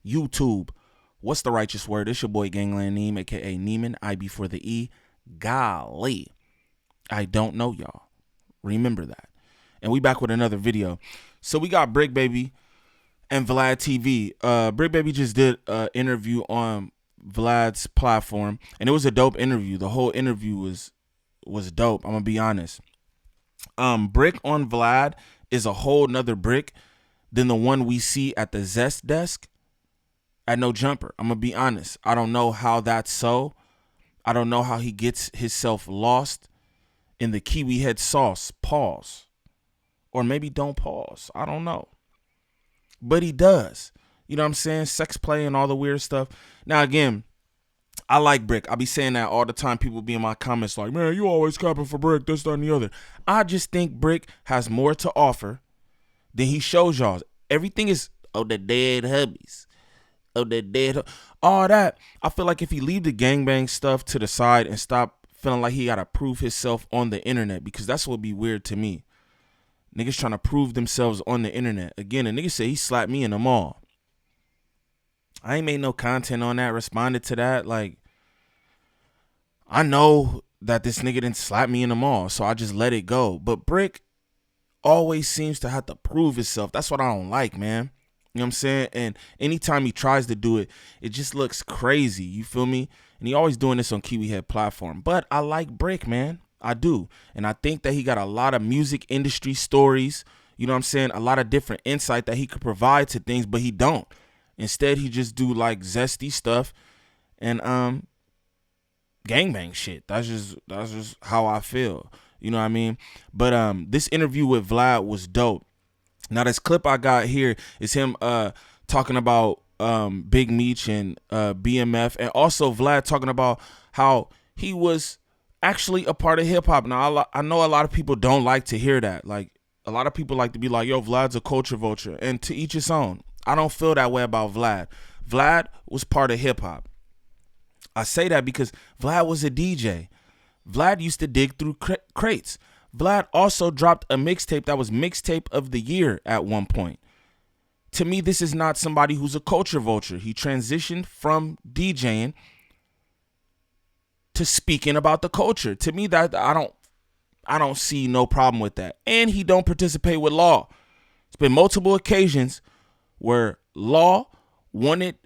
YouTube, what's the righteous word? It's your boy Gangland Neem, aka Neiman, I before the E. Golly, I don't know y'all. Remember that. And we back with another video. So we got Bricc Baby and VladTv. Bricc Baby just did an interview on Vlad's platform, and it was a dope interview. The whole interview was dope. I'm gonna be honest. Bricc on Vlad is a whole nother Bricc than the one we see at the Zest desk at No Jumper. I'm gonna be honest. I don't know how that's so. I don't know how he gets himself lost in the Kiwi head sauce. Pause. Or maybe don't pause. I don't know. But he does. You know what I'm saying? Sex play and all the weird stuff. Now, again, I like Bricc. I be saying that all the time. People be in my comments like, man, you always capping for Bricc, this, that, and the other. I just think Bricc has more to offer than he shows y'all. Everything is, oh, the dead hubbies. Oh, the dead, all that. I feel like if he leave the gangbang stuff to the side and stop feeling like he got to prove himself on the internet, because that's what be weird to me. Niggas trying to prove themselves on the internet. Again, a nigga said he slapped me in the mall. I ain't made no content on that, responded to that. Like, I know that this nigga didn't slap me in the mall, so I just let it go. But Bricc always seems to have to prove himself. That's what I don't like, man. You know what I'm saying? And anytime he tries to do it, it just looks crazy. You feel me? And he always doing this on Kiwi Head platform. But I like Bricc, man. I do. And I think that he got a lot of music industry stories. You know what I'm saying? A lot of different insight that he could provide to things, but he don't. Instead, he just do like zesty stuff and gangbang shit. That's just how I feel. You know what I mean? But this interview with Vlad was dope. Now, this clip I got here is him talking about Big Meech and BMF, and also Vlad talking about how he was actually a part of hip-hop. Now, I know a lot of people don't like to hear that. Like, a lot of people like to be like, yo, Vlad's a culture vulture, and to each his own. I don't feel that way about Vlad. Vlad was part of hip-hop. I say that because Vlad was a DJ. Vlad used to dig through crates. Vlad also dropped a mixtape that was mixtape of the year at one point. To me, this is not somebody who's a culture vulture. He transitioned from DJing to speaking about the culture. To me, that I don't see no problem with that. And he don't participate with Law. It's been multiple occasions where Law wanted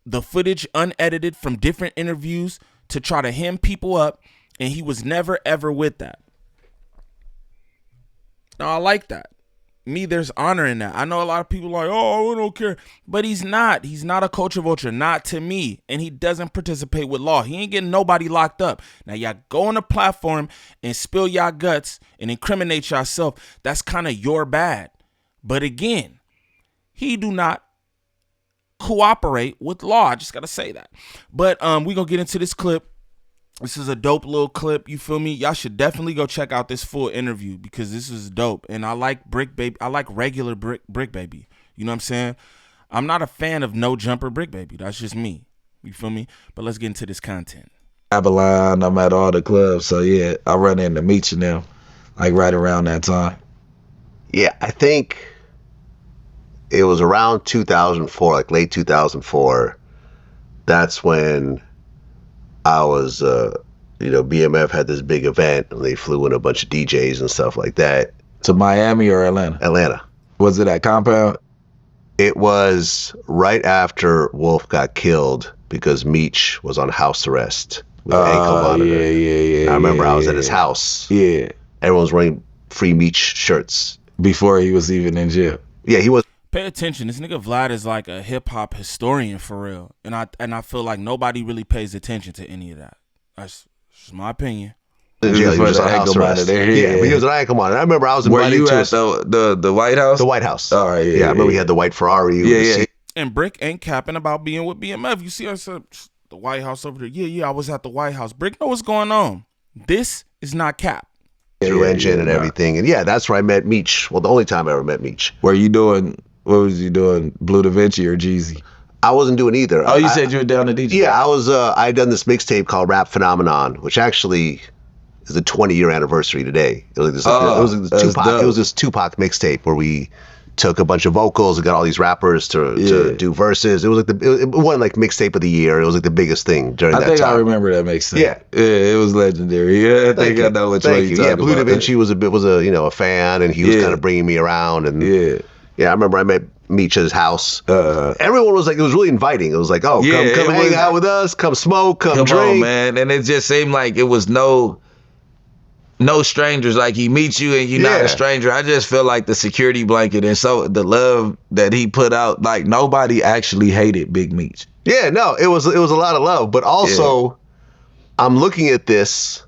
the footage unedited from different interviews to try to hem people up, and he was never ever with that. Now, I like that. Me, there's honor in that. I know a lot of people like, oh, we don't care. But he's not. He's not a culture vulture, not to me. And he doesn't participate with Law. He ain't getting nobody locked up. Now, y'all go on a platform and spill y'all guts and incriminate yourself. That's kind of your bad. But again, he do not cooperate with Law. I just got to say that. But we going to get into this clip. This is a dope little clip, you feel me? Y'all should definitely go check out this full interview because this is dope. And I like Bricc Baby. I like regular Bricc Baby. You know what I'm saying? I'm not a fan of No Jumper Bricc Baby. That's just me. You feel me? But let's get into this content. Babylon, I'm at all the clubs. So yeah, I run into Meech and them like right around that time. Yeah, I think it was around 2004, like late 2004. That's when I was, BMF had this big event and they flew in a bunch of DJs and stuff like that. To Miami or Atlanta? Atlanta. Was it at Compound? It was right after Wolf got killed because Meech was on house arrest with an ankle monitor. Yeah. I remember I was at his house. Yeah. Everyone was wearing free Meech shirts. Before he was even in jail. Yeah, he was. Pay attention. This nigga Vlad is like a hip hop historian for real, and I feel like nobody really pays attention to any of that. That's just my opinion. In jail, he was on house arrest. Yeah, but he was an ankle monitor. I remember I was invited to. Were you at the White House? The White House. All right. Yeah, I remember he had the white Ferrari. Yeah. And Bricc ain't capping about being with BMF. You see us at the White House over there. Yeah. I was at the White House. Bricc know what's going on. This is not cap. Through Engine and everything, and yeah, that's where I met Meech. Well, the only time I ever met Meech. What was you doing, Blue Da Vinci or Jeezy? I wasn't doing either. Oh, you said you were down to DJ? Yeah, I was. I had done this mixtape called Rap Phenomenon, which actually is the 20-year anniversary today. It was this, It was this Tupac mixtape where we took a bunch of vocals and got all these rappers to do verses. It was like it won like mixtape of the year. It was like the biggest thing during that time. I think I remember that mixtape. Yeah, it was legendary. Yeah, I think I know which one you're talking about. Blue Da Vinci was a fan, and he was kind of bringing me around. And I remember I met Meech's house. Everyone was like, it was really inviting. It was like, come hang out with us, come smoke, come drink, on, man. And it just seemed like it was no strangers. Like he meets you and you're not a stranger. I just feel like the security blanket, and so the love that he put out, like nobody actually hated Big Meech. Yeah, no, it was a lot of love, but also I'm looking at this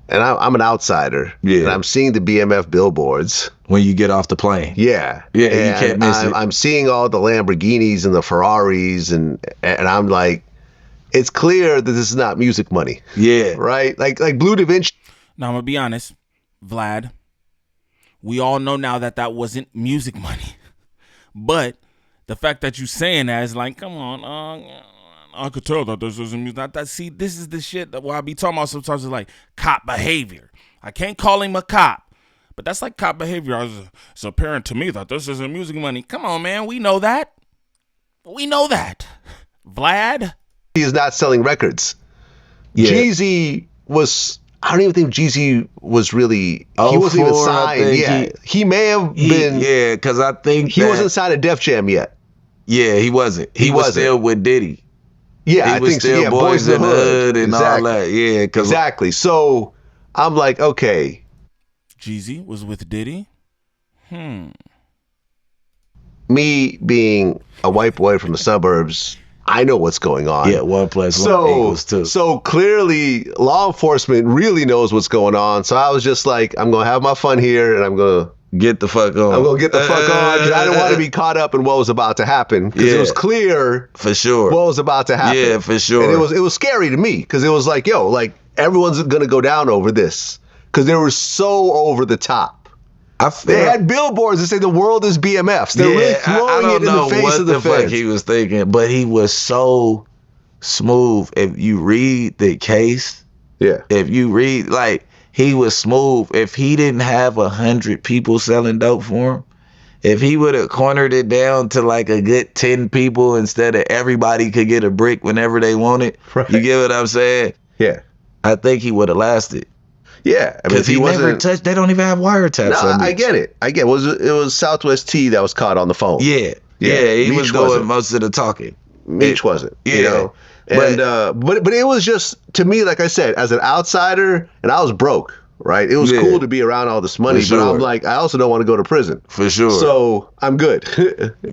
and I'm an outsider. Yeah. And I'm seeing the BMF billboards when you get off the plane. Yeah. Yeah, and you can't miss it. I'm seeing all the Lamborghinis and the Ferraris and I'm like, it's clear that this is not music money. Yeah. Right? Like Blue Da Vinci. Now, I'm going to be honest, Vlad, we all know now that wasn't music money. But the fact that you saying that is like, come on, I could tell that this isn't music. See, this is the shit that I be talking about sometimes. Is like cop behavior. I can't call him a cop, but that's like cop behavior. It's apparent to me that this isn't music money. Come on, man. We know that. We know that. Vlad? He is not selling records. Yeah. Jeezy was... I don't even think Jeezy was really. He wasn't even signed. Yeah, he may have been. Yeah, because I think he wasn't signed to Def Jam yet. Yeah, he wasn't. He was still with Diddy. Yeah, he was still Boys in the Hood and all that. Yeah, exactly. So I'm like, okay. Jeezy was with Diddy. Me being a white boy from the suburbs, I know what's going on. Yeah, 1 + 1 equals 2. So clearly, law enforcement really knows what's going on. So I was just like, I'm going to have my fun here, and I'm going to get the fuck on. I'm going to get the fuck on, because I don't want to be caught up in what was about to happen. Because it was clear for sure what was about to happen. Yeah, for sure. And it was scary to me, because it was like, everyone's going to go down over this. Because they were so over the top. They had billboards that say the world is BMF's. They're really throwing it in the face of the feds. I don't know what the fuck he was thinking, but he was so smooth. If you read the case, if you read, like, he was smooth. If he didn't have 100 people selling dope for him, if he would have cornered it down to like a good 10 people instead of everybody could get a brick whenever they wanted, you get what I'm saying? Yeah. I think he would have lasted. Yeah, because he never touched. They don't even have wiretaps. No, I get it. It was Southwest T that was caught on the phone. Yeah, he was doing most of the talking. Meech wasn't. And but it was just, to me, like I said, as an outsider, and I was broke. Right, it was cool to be around all this money, but I'm like, I also don't want to go to prison. For sure. So I'm good.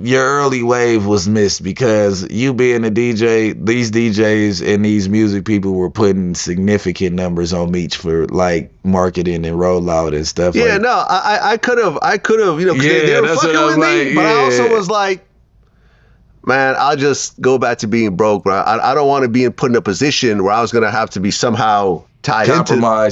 Your early wave was missed because you being a DJ, these DJs and these music people were putting significant numbers on Meech for like marketing and rollout and stuff. Yeah, no, I could have, they were fucking with me, but I also was like, man, I'll just go back to being broke, bro. I don't want to be put in a position where I was gonna have to be somehow tied into all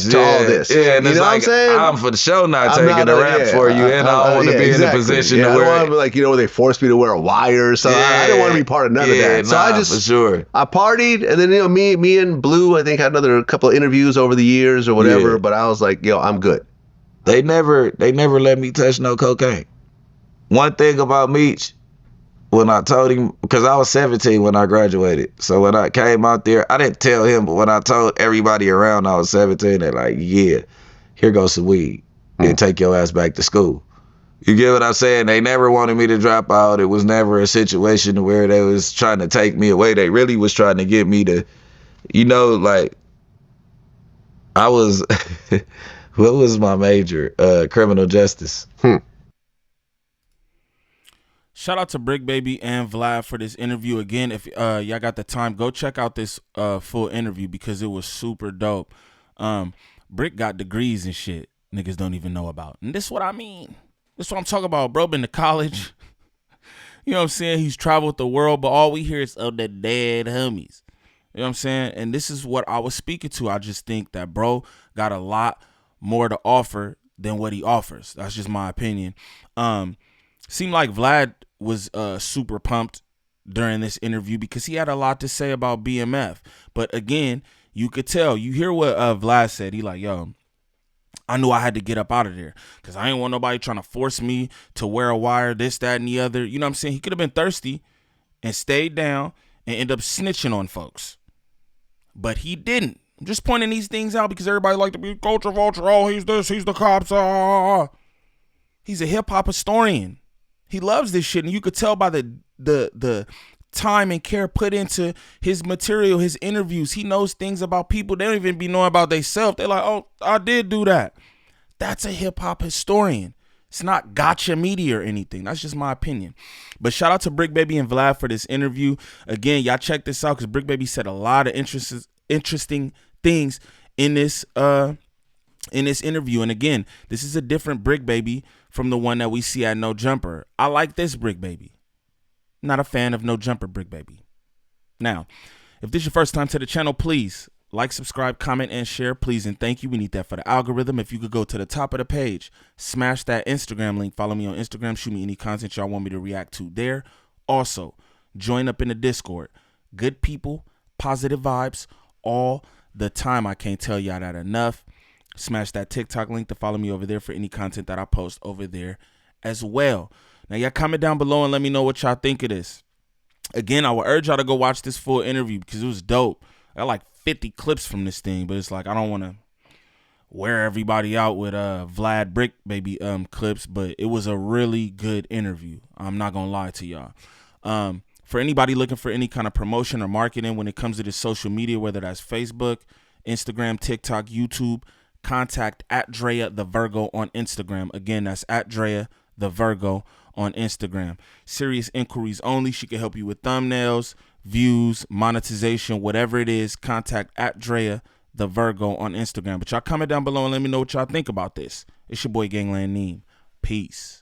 this. Yeah, and you it's know like, what I'm saying? I'm for the show not taking a rap for you, and I don't want to be in a position to where... I don't want to be where they forced me to wear a wire or something. I didn't want to be part of none of that. So I just... for sure. I partied, and then, me and Blue, I think, had another couple of interviews over the years or whatever, but I was like, I'm good. They never let me touch no cocaine. One thing about Meech, when I told him, because I was 17 when I graduated. So when I came out there, I didn't tell him, but when I told everybody around I was 17, they're like, yeah, here goes some weed and take your ass back to school. You get what I'm saying? They never wanted me to drop out. It was never a situation where they was trying to take me away. They really was trying to get me to, like, I was, what was my major? Criminal justice. Shout out to Bricc Baby and Vlad for this interview. Again, if y'all got the time, go check out this full interview because it was super dope. Bricc got degrees and shit niggas don't even know about. And this is what I mean. This is what I'm talking about. Bro been to college. You know what I'm saying? He's traveled the world, but all we hear is the dead homies. You know what I'm saying? And this is what I was speaking to. I just think that bro got a lot more to offer than what he offers. That's just my opinion. Seemed like Vlad was super pumped during this interview because he had a lot to say about BMF. But again, you could tell, you hear what Vlad said. He like, yo, I knew I had to get up out of there because I ain't want nobody trying to force me to wear a wire, this, that, and the other. You know what I'm saying? He could have been thirsty and stayed down and end up snitching on folks. But he didn't. I'm just pointing these things out because everybody like to be culture vulture. Oh, he's this, he's the cops. He's a hip-hop historian. He loves this shit, and you could tell by the time and care put into his material, his interviews. He knows things about people they don't even be knowing about themselves. They're like, oh, I did do that. That's a hip-hop historian. It's not gotcha media or anything. That's just my opinion. But shout out to Bricc Baby and Vlad for this interview. Again, y'all check this out because Bricc Baby said a lot of interesting things in this interview. And again, this is a different Bricc Baby from the one that we see at No Jumper. I like this Bricc Baby. Not a fan of No Jumper Bricc Baby. Now, if this is your first time to the channel, please like, subscribe, comment, and share. Please and thank you. We need that for the algorithm. If you could go to the top of the page, smash that Instagram link. Follow me on Instagram. Shoot me any content y'all want me to react to there. Also, join up in the Discord. Good people, positive vibes all the time. I can't tell y'all that enough. Smash that TikTok link to follow me over there for any content that I post over there as well. Now, y'all comment down below and let me know what y'all think of this. Again, I would urge y'all to go watch this full interview because it was dope. I got like 50 clips from this thing, but it's like I don't want to wear everybody out with Vlad Bricc Baby clips, but it was a really good interview. I'm not gonna lie to y'all. For anybody looking for any kind of promotion or marketing when it comes to this social media, whether that's Facebook, Instagram, TikTok, YouTube, contact @Drea the Virgo on Instagram. Again, that's @Drea the Virgo on Instagram. Serious inquiries only. She can help you with thumbnails, views, monetization, whatever it is. Contact @Drea the Virgo on Instagram. But y'all comment down below and let me know what y'all think about this. It's your boy Gangland Neem. Peace.